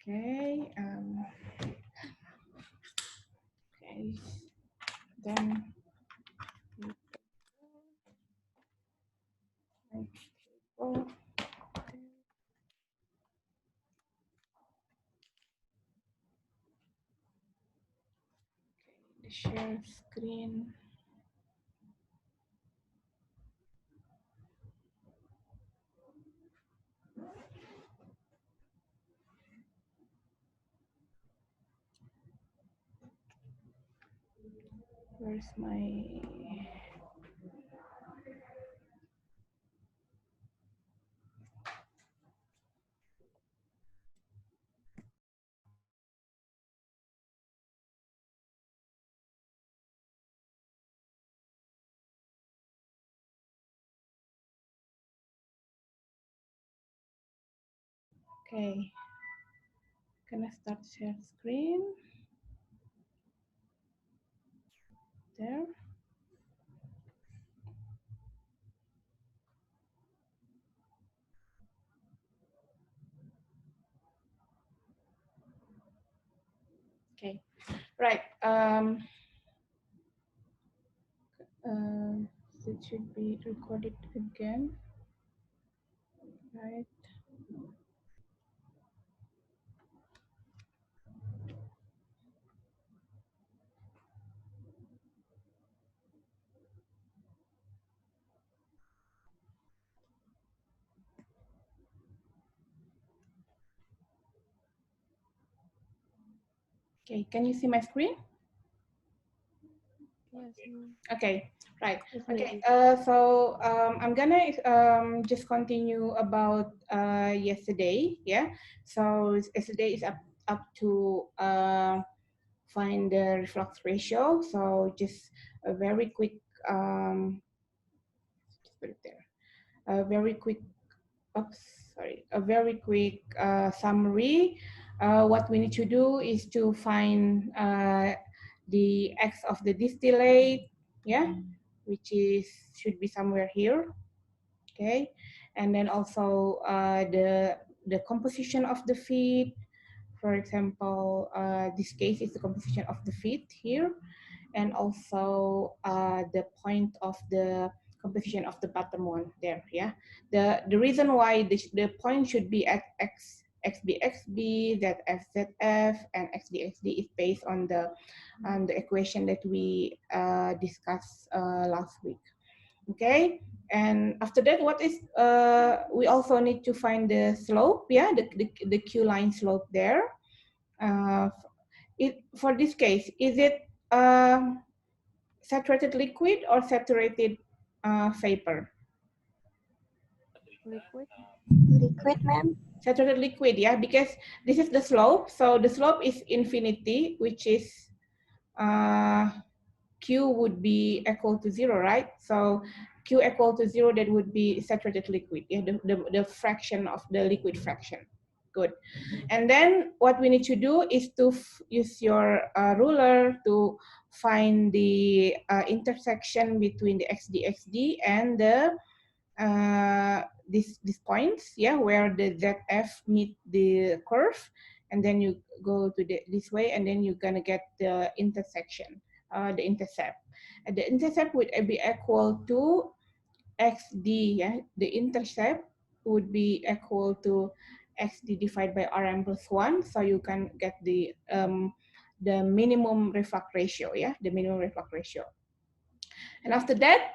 Okay. Okay. Then oh, the share screen. Where's my? Okay. Can I start share screen? There. Okay. Right. It should be recorded again. Right. Okay. Can you see my screen? Yes. Okay, right. Yes, Okay, maybe. so I'm gonna just continue about yesterday. Yeah. So yesterday is up to find the reflux ratio. So just a very quick just put it there. A very quick. Oops, sorry. A very quick summary. What we need to do is to find the X of the distillate. Yeah, which is should be somewhere here, okay, and then also the composition of the feed. For example, this case is the composition of the feed here, and also the point of the composition of the bottom one there. Yeah, the reason why the point should be at X XB, ZF, ZF, and XD is based on the equation that we discussed last week. Okay, and after that, what is we also need to find the slope. Yeah, the Q line slope there. For this case, is it saturated liquid or saturated vapor? Liquid. Liquid, ma'am. Saturated liquid, yeah, because this is the slope. So the slope is infinity, which is Q would be equal to 0, right? So Q equal to 0, that would be saturated liquid, yeah, the fraction of the liquid fraction. Good. And then what we need to do is to use your ruler to find the intersection between the XD and the these points, yeah, where the ZF meet the curve, and then you go to this way, and then you're gonna get the intersection, the intercept. And the intercept would be equal to XD, yeah, the intercept would be equal to XD divided by RM plus 1, so you can get the minimum reflux ratio, yeah, the minimum reflux ratio. And after that,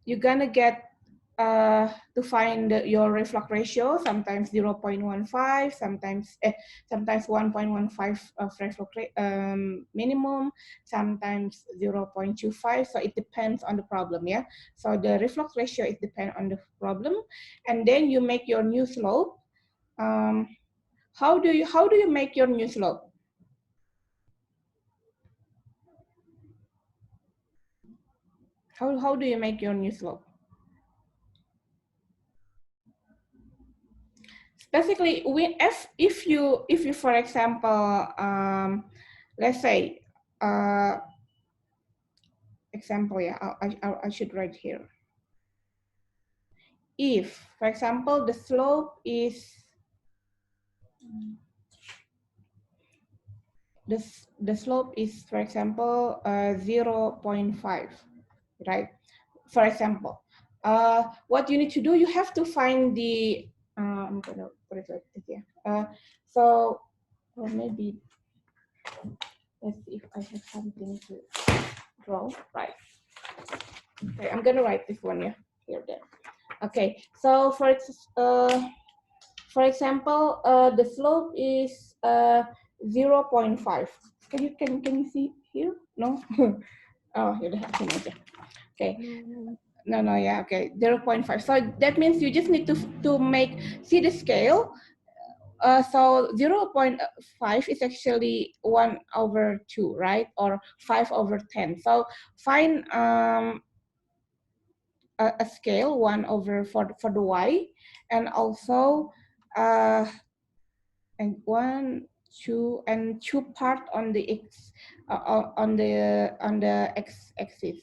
you're gonna get to find your reflux ratio, sometimes 0.15, sometimes 1.15 reflux minimum, sometimes 0.25. So it depends on the problem, yeah. So the reflux ratio is depend on the problem, and then you make your new slope. How do you make your new slope? How do you make your new slope? Basically, if you for example, let's say example, yeah, I should write here. If, for example, the slope is the slope is, for example, 0.5, right? For example, what you need to do, you have to find the, I'm gonna put it like this here. So, or maybe, let's see if I have something to draw, right? Okay, I'm gonna write this one, yeah, here, there. Okay, so for example, the slope is 0.5. Can you see here? No. Oh, you have to measure. Okay. No, yeah, okay, 0.5. So that means you just need to make, see the scale. So 0.5 is actually 1/2, right? Or 5/10. So find a scale 1 over for the y, and also and 1, 2, and 2 part on the x, on the x-axis.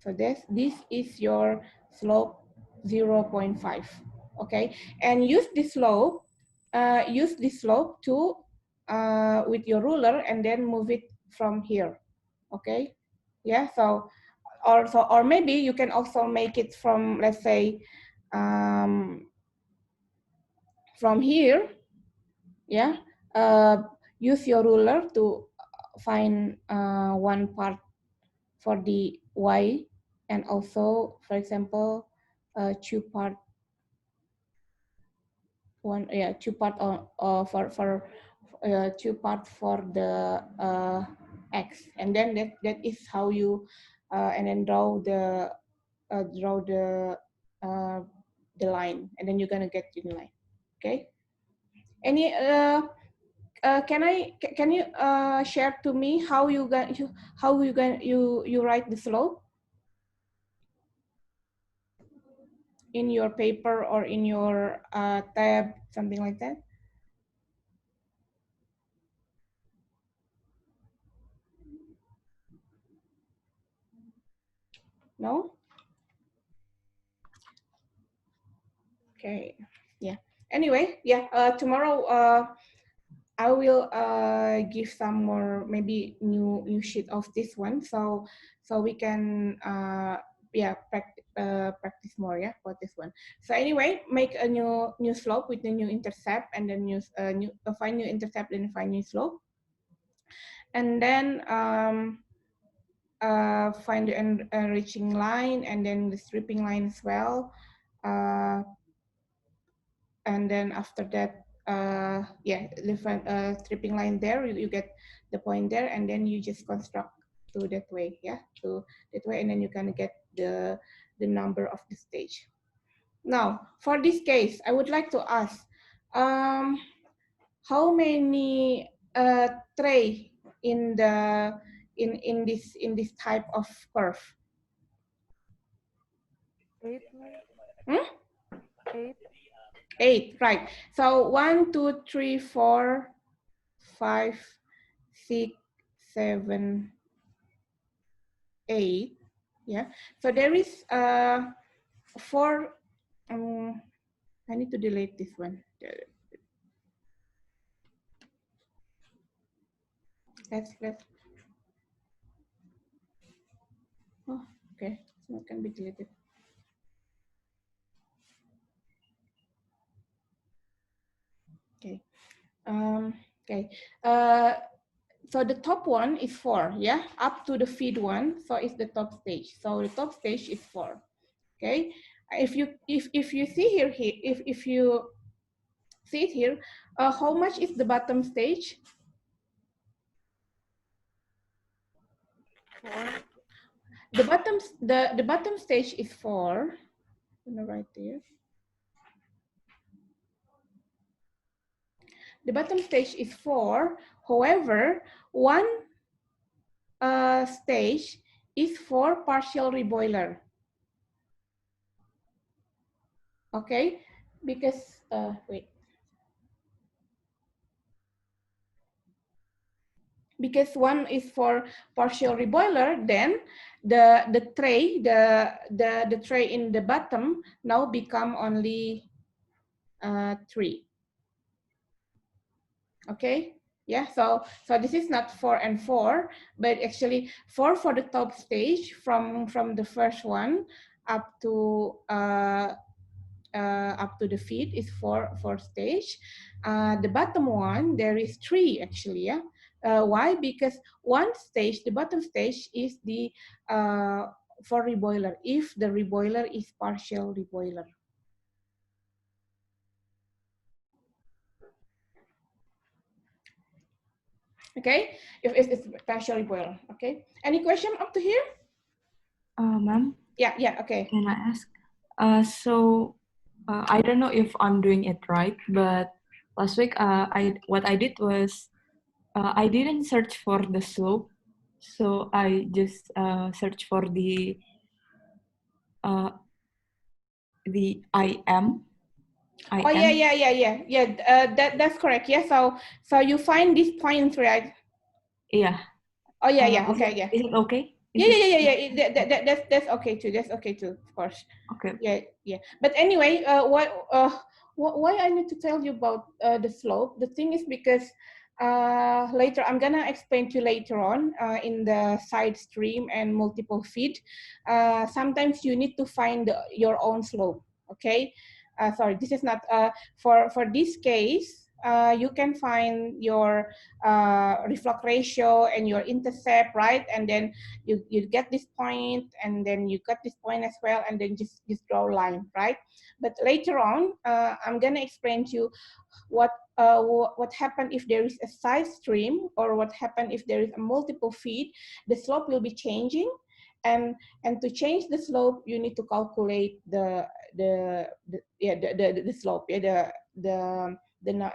So this is your slope 0.5. Okay, and use this slope to with your ruler, and then move it from here. Okay, yeah. So or maybe you can also make it from, let's say, from here. Yeah, use your ruler to find one part for the y, and also, for example, two part one, yeah, two part on for two part for the x, and then that is how you and then draw the line, and then you're gonna get the line. Okay, any can you share to me how you write the slope in your paper or in your tab, something like that? No? Okay, yeah. Anyway, yeah, tomorrow I will give some more, maybe new sheet of this one, so we can yeah, practice more, yeah, for this one. So anyway, make a new slope with the new intercept, and then find new intercept and find new slope, and then find the enriching line, and then the stripping line as well, and then after that, yeah, different stripping line there, you get the point there, and then you just construct to that way, yeah, to that way, and then you can get the number of the stage. Now, for this case, I would like to ask, how many tray in the in this type of curve? 8, Hmm? 8. 8, right. So 1, 2, 3, 4, 5, 6, 7, 8. Yeah. So there is 4. I need to delete this one. Let's. Oh, okay. So it can be deleted. Okay. Okay. So the top one is 4, yeah, up to the feed one. So it's the top stage. So the top stage is 4. Okay. If you see here, if you see it here, how much is the bottom stage? 4. The bottom stage is 4. I'm gonna write there. The bottom stage is 4. However, one stage is for partial reboiler. Okay, because wait. Because one is for partial reboiler, then the tray, the tray in the bottom now become only 3. Okay, yeah, so this is not 4 and 4, but actually 4 for the top stage from the first one up to the feet is four stage. The bottom one there is 3 actually. Yeah, why? Because one stage, the bottom stage is the for reboiler, if the reboiler is partial reboiler. Okay, if it's partial reboiler. Okay, any question up to here? Ma'am, Yeah, okay. can I ask? I don't know if I'm doing it right, but last week, what I did was I didn't search for the slope, so I just search for uh, the Oh IM. yeah. That's correct. Yeah. So you find this point, right? Yeah. Oh yeah. Is Okay, yeah. it okay? Yeah, that's okay too. That's okay too, of course. Okay. Yeah. But anyway, why I need to tell you about the slope? The thing is because later I'm gonna explain to you later on in the side stream and multiple feed. Sometimes you need to find your own slope. Okay. Sorry, this is not for this case. You can find your reflux ratio and your intercept, right? And then you get this point, and then you got this point as well, and then just draw a line, right? But later on, I'm gonna explain to you what happened if there is a side stream, or what happened if there is a multiple feed. The slope will be changing, and to change the slope, you need to calculate the slope, yeah,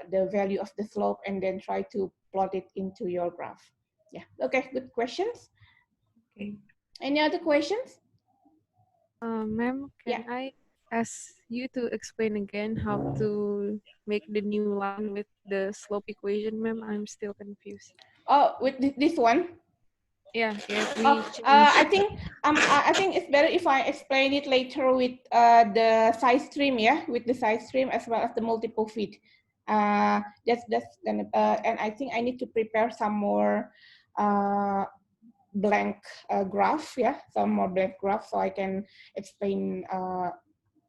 the value of the slope, and then try to plot it into your graph. Yeah. Okay. Good questions. Okay. Any other questions? Ma'am, Yeah. can I ask you to explain again how to make the new line with the slope equation, ma'am? I'm still confused. Oh, with this one. Yeah, if Oh, we change. I think it's better if I explain it later with the side stream, yeah, with the side stream as well as the multiple feed. That's gonna and I think I need to prepare some more blank graph, yeah, some more blank graph, so I can explain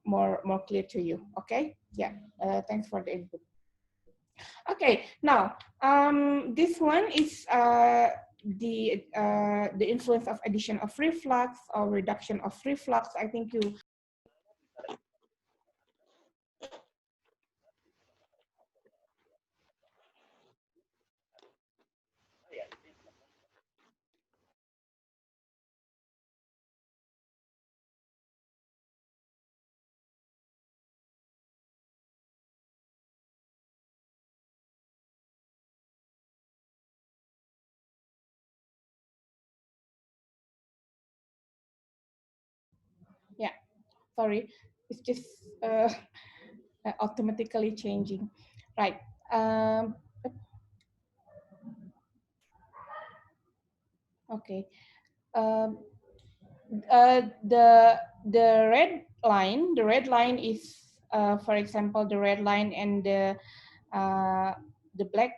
more clear to you. Okay, yeah. Thanks for the input. Okay, now this one is the influence of addition of reflux or reduction of reflux. I think you. Yeah, sorry, it's just automatically changing, right? Okay. Um, the red line is, for example, the red line and the black.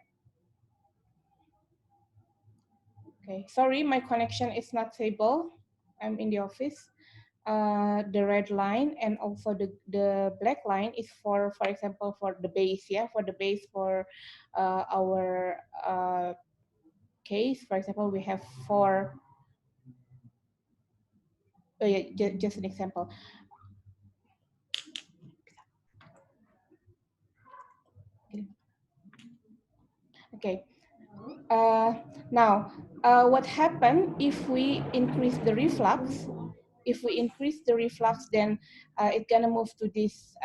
Okay, sorry, my connection is not stable. I'm in the office. The red line and also the black line is for example, for the base, yeah, for the base for our case. For example, we have four. Oh yeah, just an example. Okay. Now, what happened if we increase the reflux? If we increase the reflux, then it's gonna move to this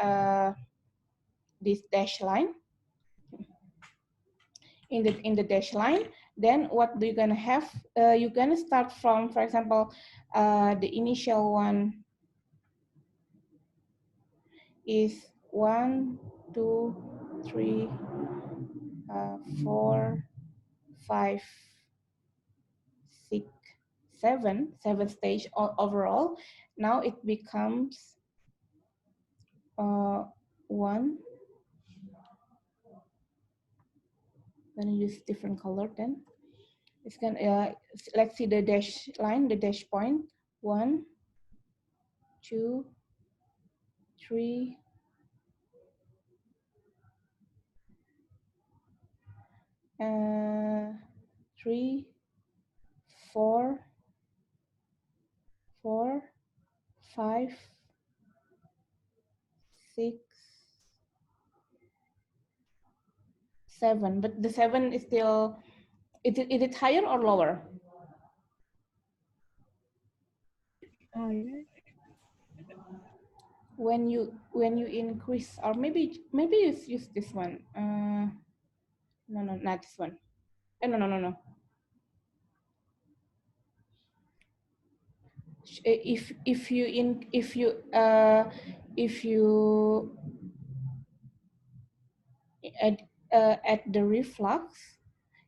dash line. In the dash line, then what you're gonna have? You're gonna start from, for example, the initial one is 1, 2, 3, 4, 5, 6, 7 stage overall. Now it becomes 1, gonna use different color then. It's gonna, let's see the dash line, the dash point. 1, 2, 3, 3, 4, 4, 5, 6, 7. But the 7 is still, is it higher or lower? Higher. When you increase, or maybe you use this one. No, not this one. No. If you add the reflux,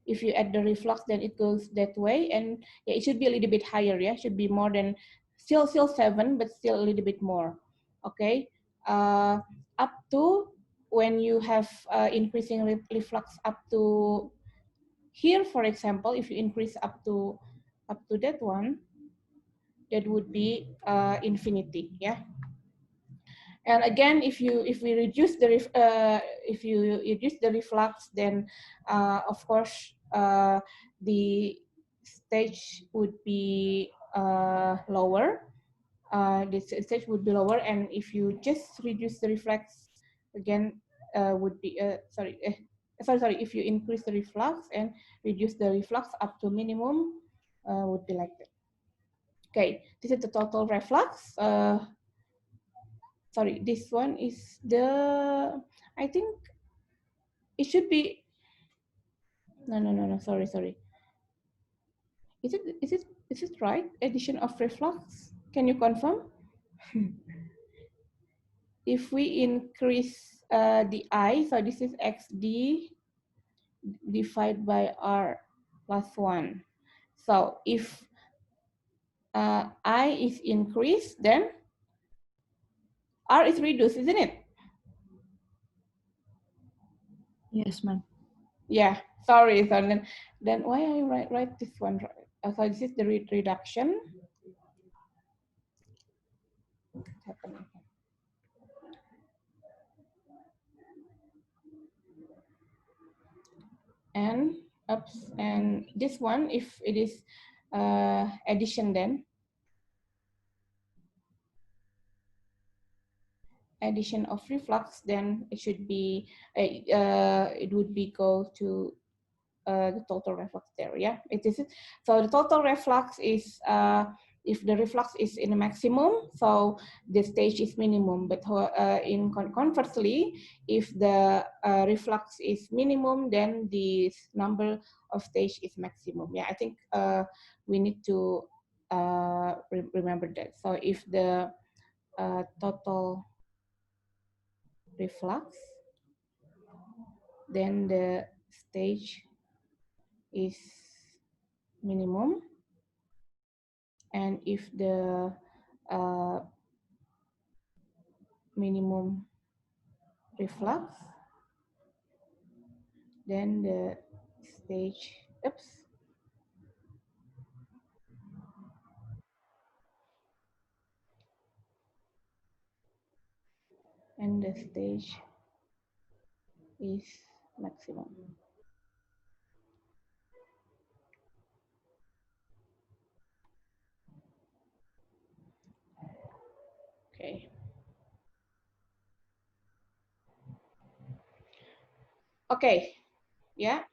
if you add the reflux, then it goes that way, and yeah, it should be a little bit higher. Yeah, should be more than, still 7, but still a little bit more. Okay, up to when you have increasing reflux up to here, for example, if you increase up to that one, that would be infinity. Yeah. And again, if we reduce the if you reduce the reflux, then of course the stage would be lower. The stage would be lower, and if you just reduce the reflux, again would be sorry. If you increase the reflux and reduce the reflux up to minimum, would be like that. Okay, this is the total reflux. Sorry, this one is the, I think it should be, no, sorry. Is it right? Addition of reflux? Can you confirm? If we increase the I, so this is XD divided by R plus 1. So if I is increased, then R is reduced, isn't it? Yes, ma'am. Yeah, sorry. So then why I write this one? So this is the reduction. What's happening? And ups, and this one, if it is addition, then addition of reflux, then it should be it would be go to the total reflux there. Yeah, it is. So the total reflux is if the reflux is in a maximum, so the stage is minimum. But conversely, if the reflux is minimum, then the number of stage is maximum. Yeah, I think we need to remember that. So if the total reflux, then the stage is minimum, and if the minimum reflux, then the stage, and the stage is maximum. Okay. Okay. Yeah.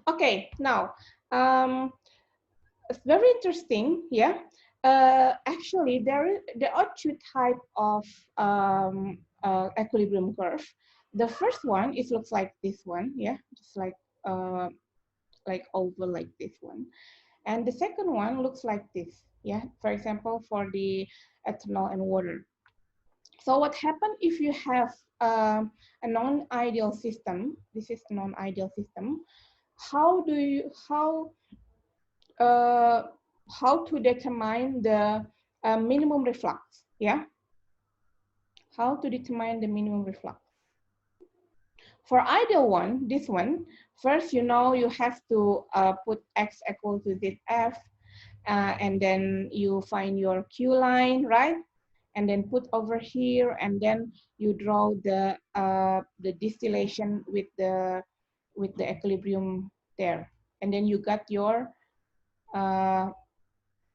Okay. Now, it's very interesting. Yeah. Actually, there are two types of equilibrium curve. The first one, it looks like this one. Yeah, just like oval like this one. And the second one looks like this. Yeah. For example, for the ethanol and water. So what happens if you have a non-ideal system? This is a non-ideal system. How to determine the minimum reflux? Yeah. How to determine the minimum reflux? For ideal one, this one, first you have to put x equal to zf, and then you find your Q line, right? And then put over here, and then you draw the distillation with the equilibrium there, and then you got your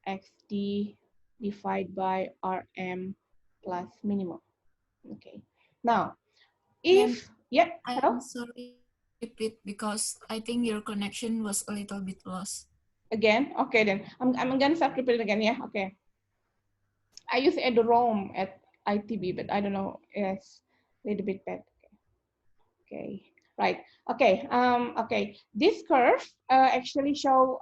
xd divided by rm plus minimum. Okay. Now, if yeah, hello. I'm sorry to repeat because I think your connection was a little bit lost. Again, okay then. I'm gonna start repeating again, yeah. Okay. I use Edrom at ITB, but I don't know. It's a little bit bad. Okay, right. Okay, okay. This curve actually show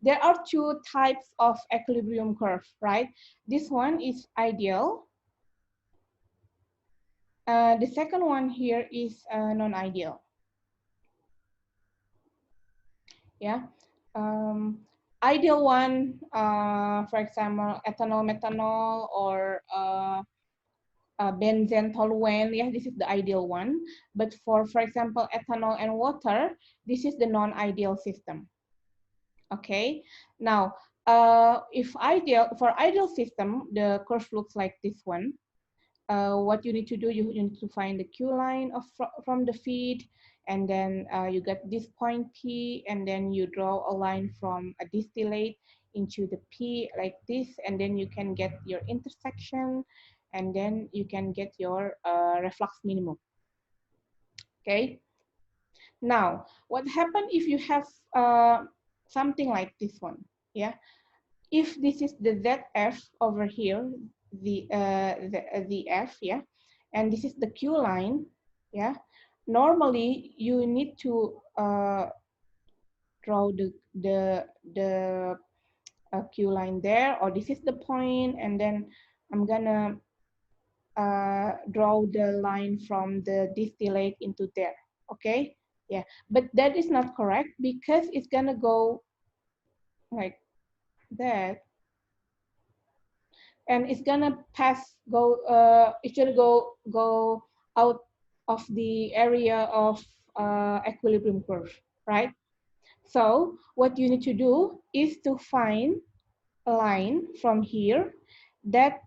there are two types of equilibrium curve, right? This one is ideal. The second one here is non-ideal. Yeah. Ideal one, for example, ethanol, methanol, or benzene, toluene, yeah, this is the ideal one. But for example, ethanol and water, this is the non-ideal system. Okay, now, if for ideal system, the curve looks like this one. What you need to do, you need to find the Q line from the feed, and then you get this point P, and then you draw a line from a distillate into the P like this, and then you can get your intersection, and then you can get your reflux minimum. Okay. Now, what happens if you have something like this one? Yeah. If this is the ZF over here, the F, yeah, and this is the Q line, yeah. Normally, you need to draw the Q line there, or this is the point, and then I'm gonna draw the line from the distillate into there. Okay, yeah, but that is not correct because it's gonna go like that, and it's gonna it's gonna go out of the area of equilibrium curve, right? So what you need to do is to find a line from here that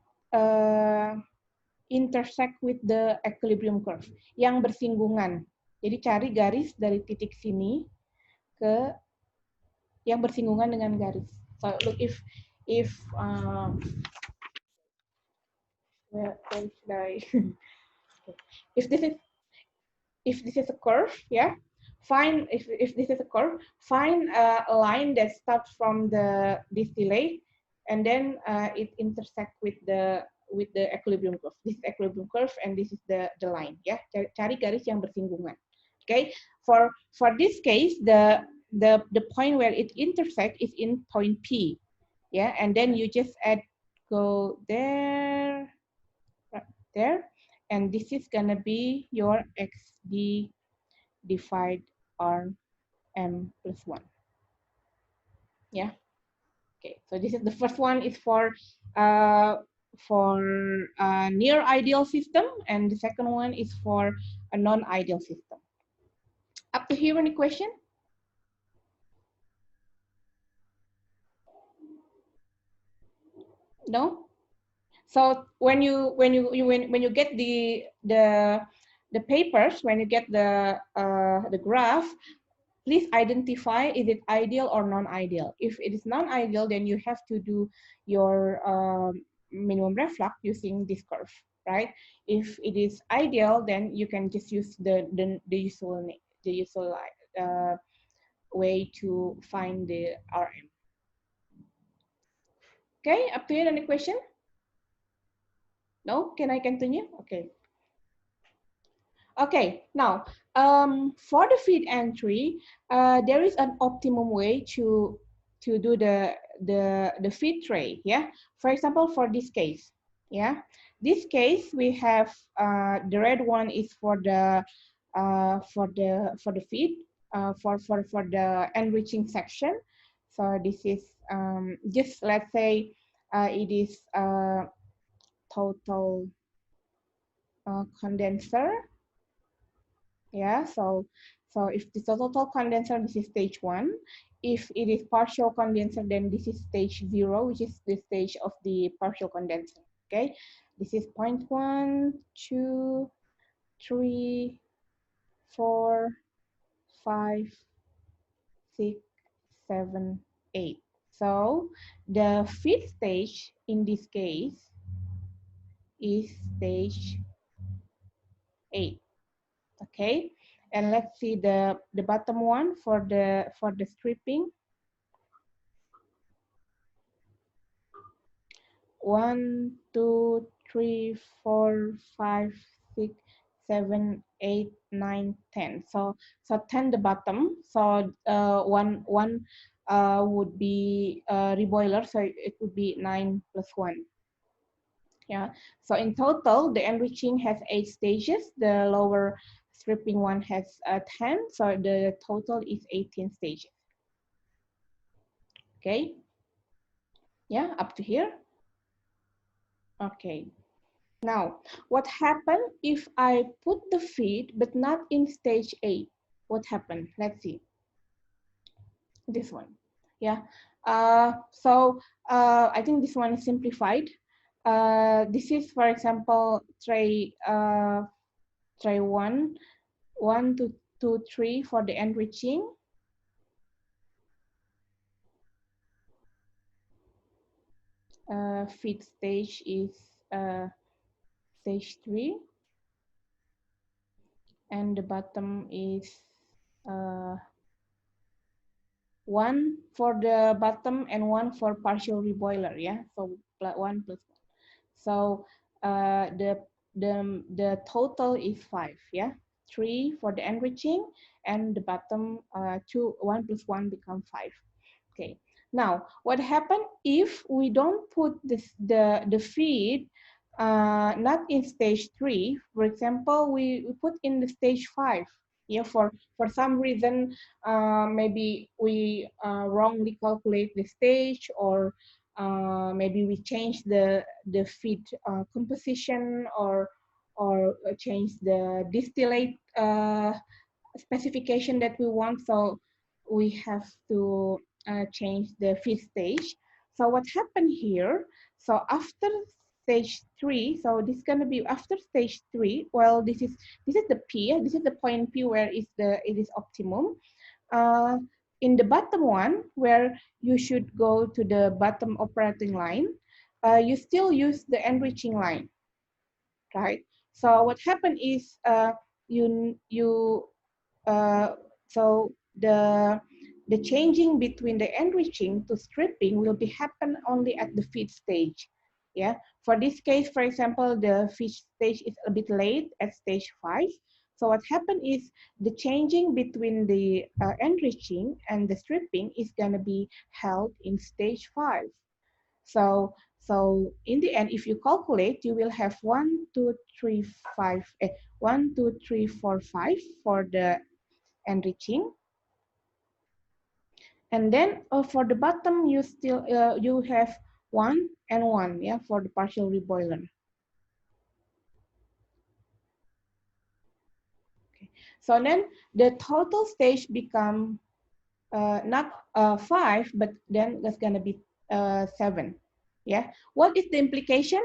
intersect with the equilibrium curve, yang bersinggungan. Jadi cari garis dari titik sini ke yang bersinggungan dengan garis. So look, if where should I? if this is a curve, yeah, find if this is a curve, find a line that starts from the distillate, and then it intersect with the equilibrium curve. This is equilibrium curve, and this is the line, yeah. Cari garis yang bersinggungan. Okay, for this case, the point where it intersects is in point P, yeah, and then you just go there, right there, and this is gonna be your xd divided rm plus 1. Yeah. Okay. So this is the first one is for near ideal system, and the second one is for a non-ideal system. Up to here, any question? No. So when you get the papers, when you get the graph, please identify is it ideal or non-ideal. If it is non-ideal, then you have to do your minimum reflux using this curve, right? If it is ideal, then you can just use the usual way to find the RM. Okay, up to you. Any question? No? Can I continue? Okay. Okay, now for the feed entry, there is an optimum way to do the feed tray. Yeah, for example, for this case, yeah, this case we have the red one is for the feed for the enriching section. So this is just let's say it is total condenser. Yeah, so if this is a total condenser, this is stage 1. If it is partial condenser, then this is stage 0, which is the stage of the partial condenser. Okay, this is point 1, 2, 3, 4, 5, 6, 7, 8. So the fifth stage in this case is stage 8. Okay, and let's see the bottom one for the stripping. 1, 2, 3, 4, 5, 6, 7, 8, 9, 10. So 10 the bottom. So one would be reboiler. So it would be 9 plus 1. Yeah. So in total, the enriching has 8 stages. The lower stripping one has 10. So the total is 18 stages. Okay. Yeah, up to here. Okay. Now, what happened if I put the feed but not in stage 8? What happened? Let's see. This one. Yeah. I think this one is simplified. This is, for example, tray 1, 1 to 2, 3 for the enriching. Feed stage is stage 3. And the bottom is 1 for the bottom and 1 for partial reboiler. Yeah, so 1 plus 1. So the total is 5. Yeah, 3 for the enriching, and the bottom 1 plus 1 become 5. Okay. Now, what happened if we don't put the feed not in stage 3? For example, we put in the stage 5. Yeah, for some reason, maybe we wrongly calculate the stage, or maybe we change the feed composition, or change the distillate specification that we want. So we have to change the feed stage. So what happened here? So after stage 3, so this is going to be after stage 3. Well, this is the P. This is the point P where it is optimum. In the bottom one, where you should go to the bottom operating line, you still use the enriching line, right? So what happened is you so the changing between the enriching to stripping will be happen only at the feed stage. Yeah. For this case, for example, the feed stage is a bit late at stage 5. So what happened is the changing between the enriching and the stripping is gonna be held in stage 5. So in the end, if you calculate, you will have 1, 2, 3, 5, 1, 2, 3, 4, 5 for the enriching. And then for the bottom, you still you have 1 and 1, yeah, for the partial reboiler. Okay. So then the total stage become not 5, but then that's gonna be 7. Yeah. What is the implication?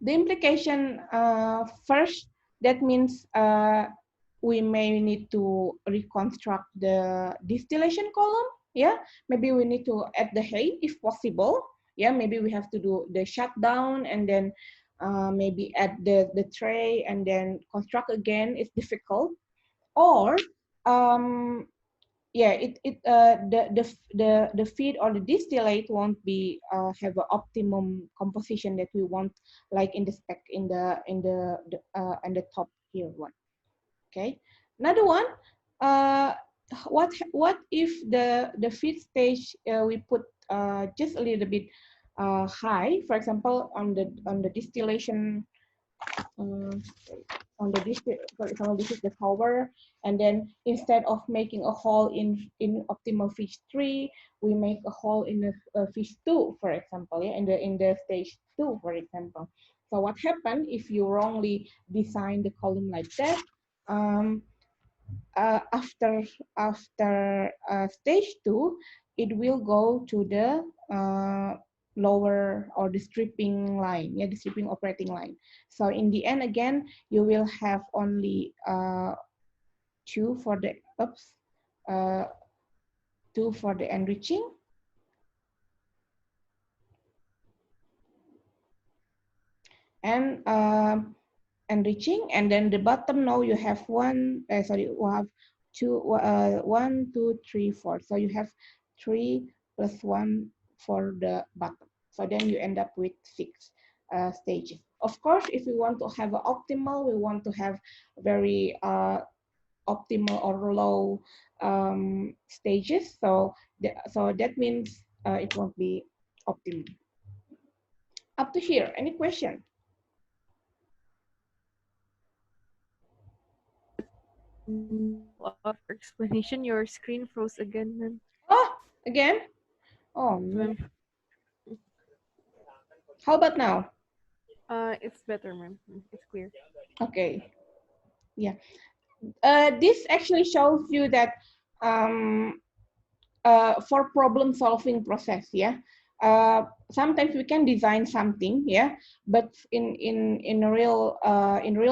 The implication first, that means we may need to reconstruct the distillation column. Yeah, maybe we need to add the hay if possible. Yeah, maybe we have to do the shutdown and then maybe add the tray and then construct again. It's difficult. Or yeah, the feed or the distillate won't be have an optimum composition that we want, like in the spec in the top here one. Okay, another one. What if the feed stage we put just a little bit high, for example, on the distillation on the district, for example, this is the tower, and then instead of making a hole in optimal fish 3, we make a hole in the fish 2, for example, yeah, in the stage 2, for example. So what happened if you wrongly design the column like that? After stage 2, it will go to the lower or the stripping line, yeah, the stripping operating line. So in the end, again, you will have only 2 for the oops, 2 for the enriching, and enriching, and then the bottom now you have one. Sorry, you have two. 1, 2, 3, 4. So you have 3 plus 1 for the bottom. So then you end up with 6 stages. Of course, if we want to have an optimal, we want to have very optimal or low stages. So that means it won't be optimal. Up to here, any question? Of explanation, your screen froze again, ma'am. Oh, again? Oh, Ma'am, how about now? it's better, ma'am. It's clear. Okay, yeah. This actually shows you that for problem solving process, yeah. Sometimes we can design something, yeah, but in real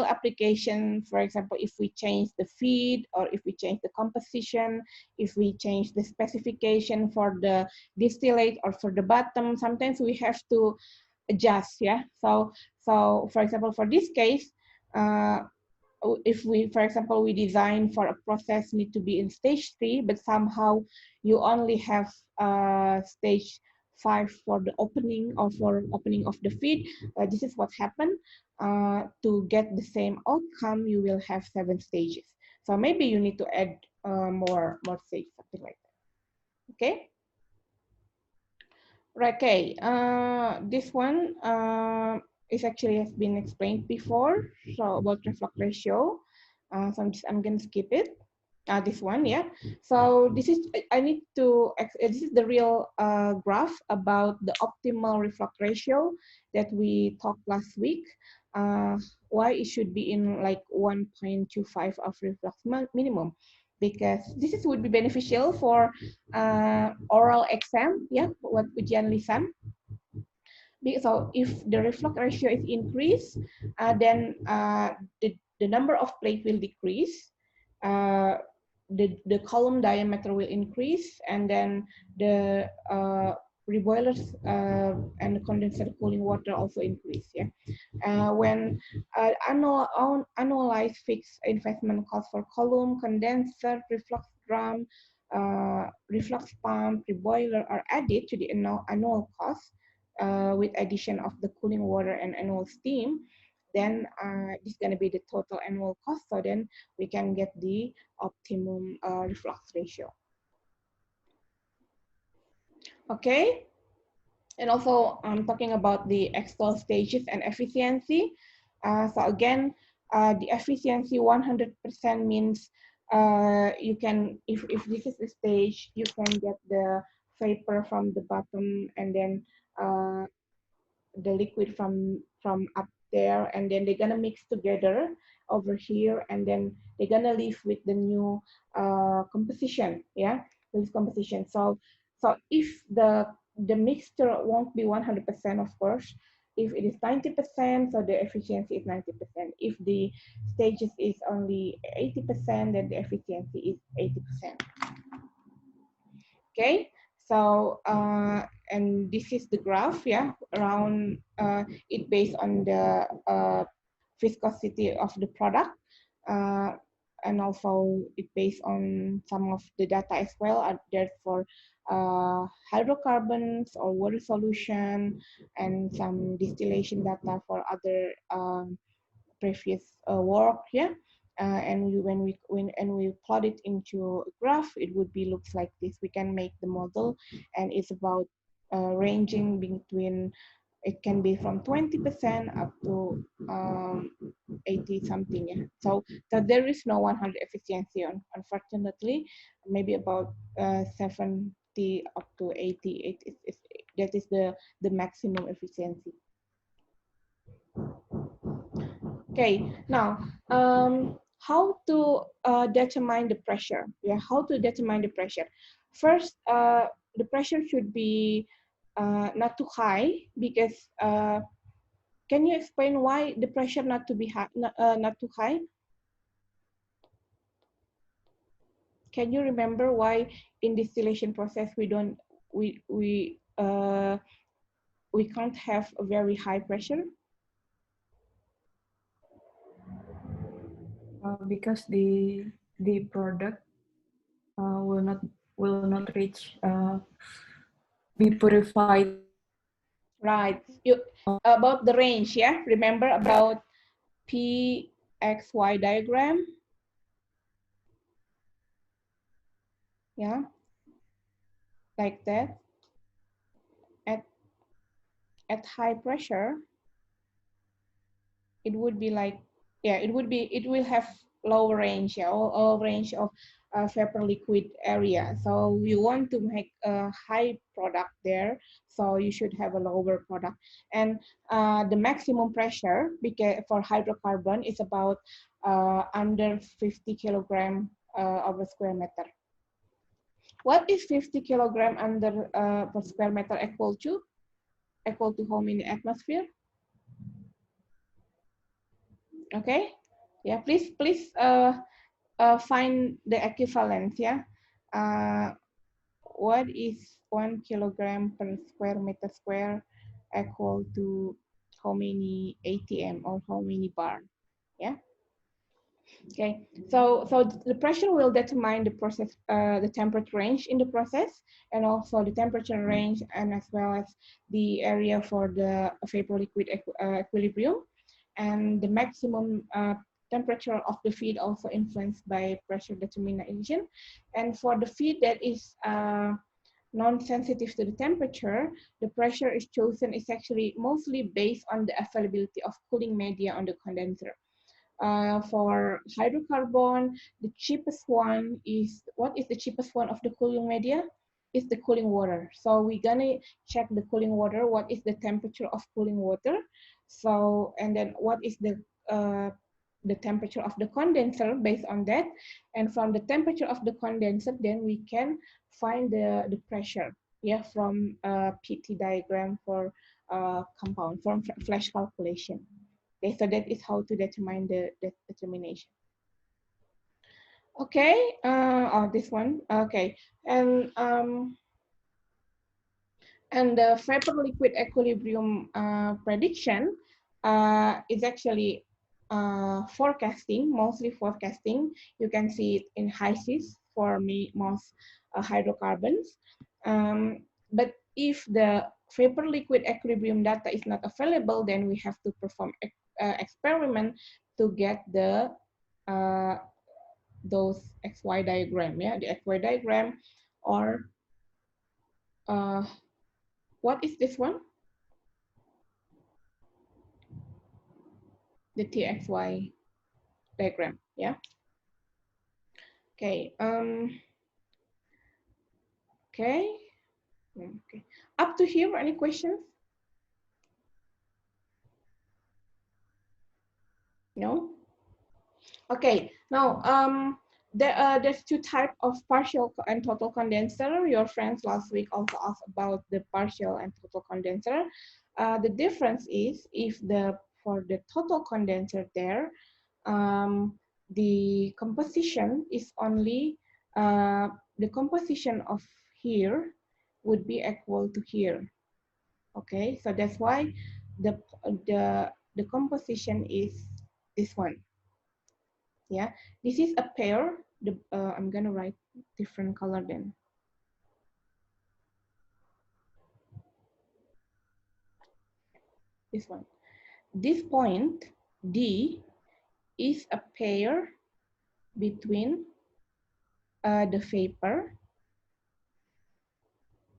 application, for example, if we change the feed or if we change the composition, if we change the specification for the distillate or for the bottom, sometimes we have to adjust, yeah. So for example, for this case, if we, for example, we design for a process need to be in stage 3, but somehow you only have stage 5 for the opening or for opening of the feed, this is what happened. To get the same outcome, you will have 7 stages. So maybe you need to add more stages, something like that. Okay. Right, okay, this one is actually has been explained before, so about reflux ratio. So I'm gonna skip it. This one, yeah. So this is, I need to, this is the real graph about the optimal reflux ratio that we talked last week. Why it should be in like 1.25 of reflux minimum, because this is would be beneficial for oral exam, yeah, what ujian lisan. So if the reflux ratio is increased, then the number of plate will decrease, the column diameter will increase, and then the reboilers and the condenser cooling water also increase. Yeah, when annualized fixed investment cost for column, condenser, reflux drum, reflux pump, reboiler are added to the annual cost with addition of the cooling water and annual steam, then this is going to be the total annual cost. So then we can get the optimum reflux ratio. Okay. And also talking about the external stages and efficiency. So again, the efficiency 100% means you can, if this is the stage, you can get the vapor from the bottom and then the liquid from up there, and then they're gonna mix together over here, and then they're gonna leave with the new composition, yeah, this composition. So if the mixture won't be 100%, of course. If it is 90%, so the efficiency is 90%. If the stages is only 80%, then the efficiency is 80%. Okay, so and this is the graph, yeah, around it based on the viscosity of the product, and also it based on some of the data as well are there for hydrocarbons or water solution, and some distillation data for other previous work, yeah. And when we plot it into a graph, it would be looks like this. We can make the model, and it's about ranging between, it can be from 20% up to 80 something. Yeah. So there is no 100 efficiency unfortunately. Maybe about 70 up to 80. That is the maximum efficiency. Okay, now how to determine the pressure? Yeah, how to determine the pressure? First, the pressure should be not too high because can you explain why the pressure not to be high, not too high? Can you remember why in distillation process we can't have a very high pressure? Because the product will not reach be purified. Right. You about the range, yeah? Remember about PXY diagram? Yeah, like that. At at high pressure, it would be like, yeah, it will have lower range, yeah, or range of vapor liquid area. So you want to make a high product there, so you should have a lower product. And the maximum pressure because for hydrocarbon is about under 50 kilogram over square meter. What is 50 kilogram under per square meter equal to? Equal to how many atmosphere? Okay, yeah, please find the equivalence, yeah. What is 1 kilogram per square meter square equal to how many ATM or how many bar? Yeah. Okay, so the pressure will determine the process, the temperature range in the process, and also the temperature range, and as well as the area for the vapor liquid equilibrium, and the maximum temperature of the feed also influenced by pressure determination. And for the feed that is non-sensitive to the temperature, the pressure is chosen is actually mostly based on the availability of cooling media on the condenser. For hydrocarbon, the cheapest one is, what is the cheapest one of the cooling media? Is the cooling water. So we're gonna check the cooling water, what is the temperature of cooling water. So, and then what is the temperature of the condenser based on that. And from the temperature of the condenser, then we can find the pressure, yeah, from PT diagram for compound, from flash calculation. Okay, so that is how to determine the determination. Okay, oh, this one, okay. And the vapor liquid equilibrium prediction is actually forecasting, mostly forecasting. You can see it in HYSYS for me, most hydrocarbons. But if the vapor liquid equilibrium data is not available, then we have to perform experiment to get the those XY diagram, yeah, the XY diagram, or what is this one? The TXY diagram, yeah. Okay, okay, okay. Up to here, any questions? No? Okay, now there's two types of partial and total condenser. Your friends last week also asked about the partial and total condenser. The difference is if for the total condenser there, the composition is only, the composition of here would be equal to here. Okay, so that's why the composition is this one. Yeah, this is a pair. I'm gonna write different color then. This one. This point D is a pair between the vapor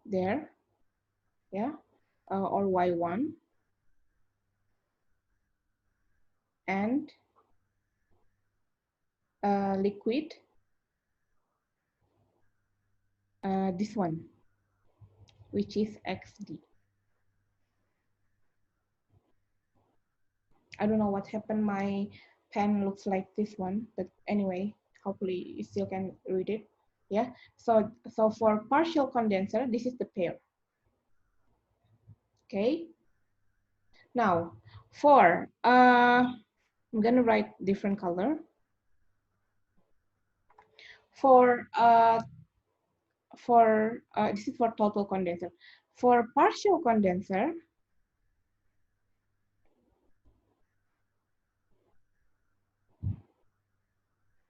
there, yeah, or Y1, and liquid, this one, which is XD. I don't know what happened. My pen looks like this one, but anyway, hopefully you still can read it. Yeah. So for partial condenser, this is the pair. Okay. Now for I'm gonna write different color. For this is for total condenser. For partial condenser,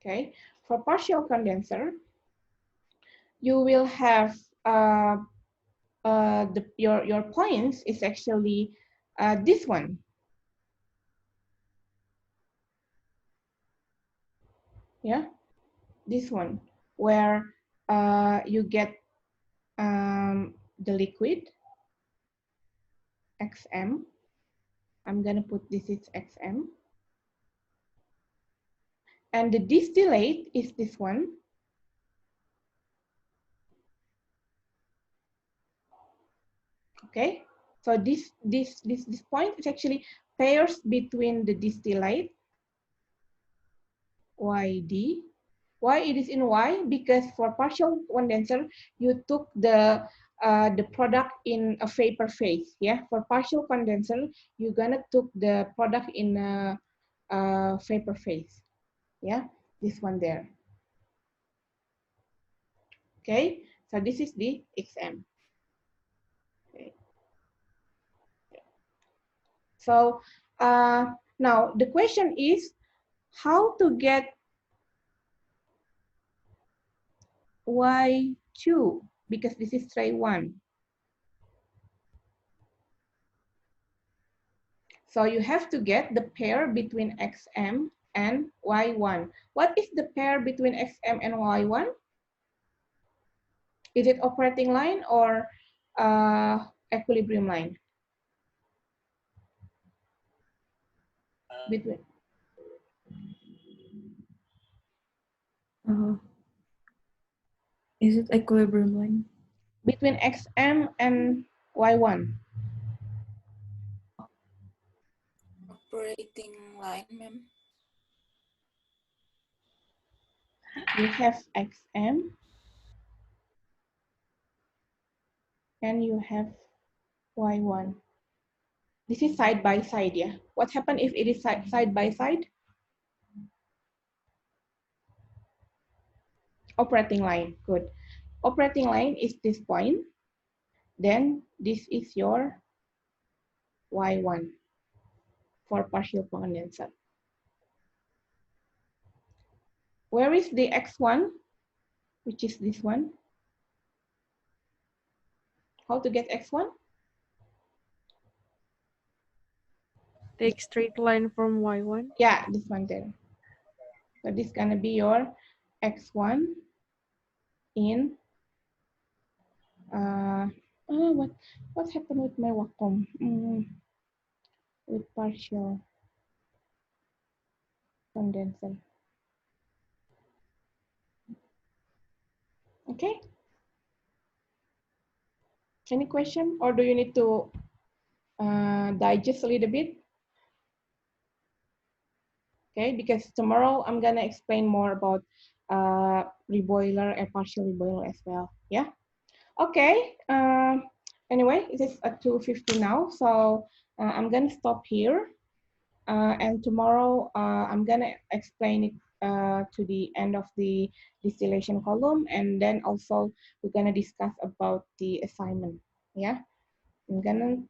okay, for partial condenser, you will have your points is actually this one. Yeah, this one, where you get the liquid XM. I'm gonna put this is XM. And the distillate is this one. Okay, so this point is actually pairs between the distillate YD. Why it is in Y? Because for partial condenser, you took the product in a vapor phase. Yeah, for partial condenser, you're gonna took the product in a vapor phase. Yeah, this one there. Okay, so this is the XM. Okay. So now the question is how to get Y2, because this is tray 1. So you have to get the pair between XM and Y1. What is the pair between XM and Y1? Is it operating line or equilibrium line? Between Is it equilibrium line? between XM and Y1. Operating line, ma'am. You have XM and you have Y1. This is side by side, yeah. What happens if it is side by side? Operating line, good. Operating line is this point. Then this is your Y1 for partial condenser. Where is the X1, which is this one? How to get X1? Take straight line from Y1. Yeah, this one there. So this is gonna be your X1 in what happened with my Wacom? With partial condenser. Okay. Any question, or do you need to digest a little bit? Okay, because tomorrow I'm gonna explain more about reboiler and partial reboiler as well. Yeah. Okay. Anyway, it is at 2:50 now, so I'm gonna stop here. And tomorrow I'm gonna explain it to the end of the distillation column, and then also we're gonna discuss about the assignment. Yeah, I'm gonna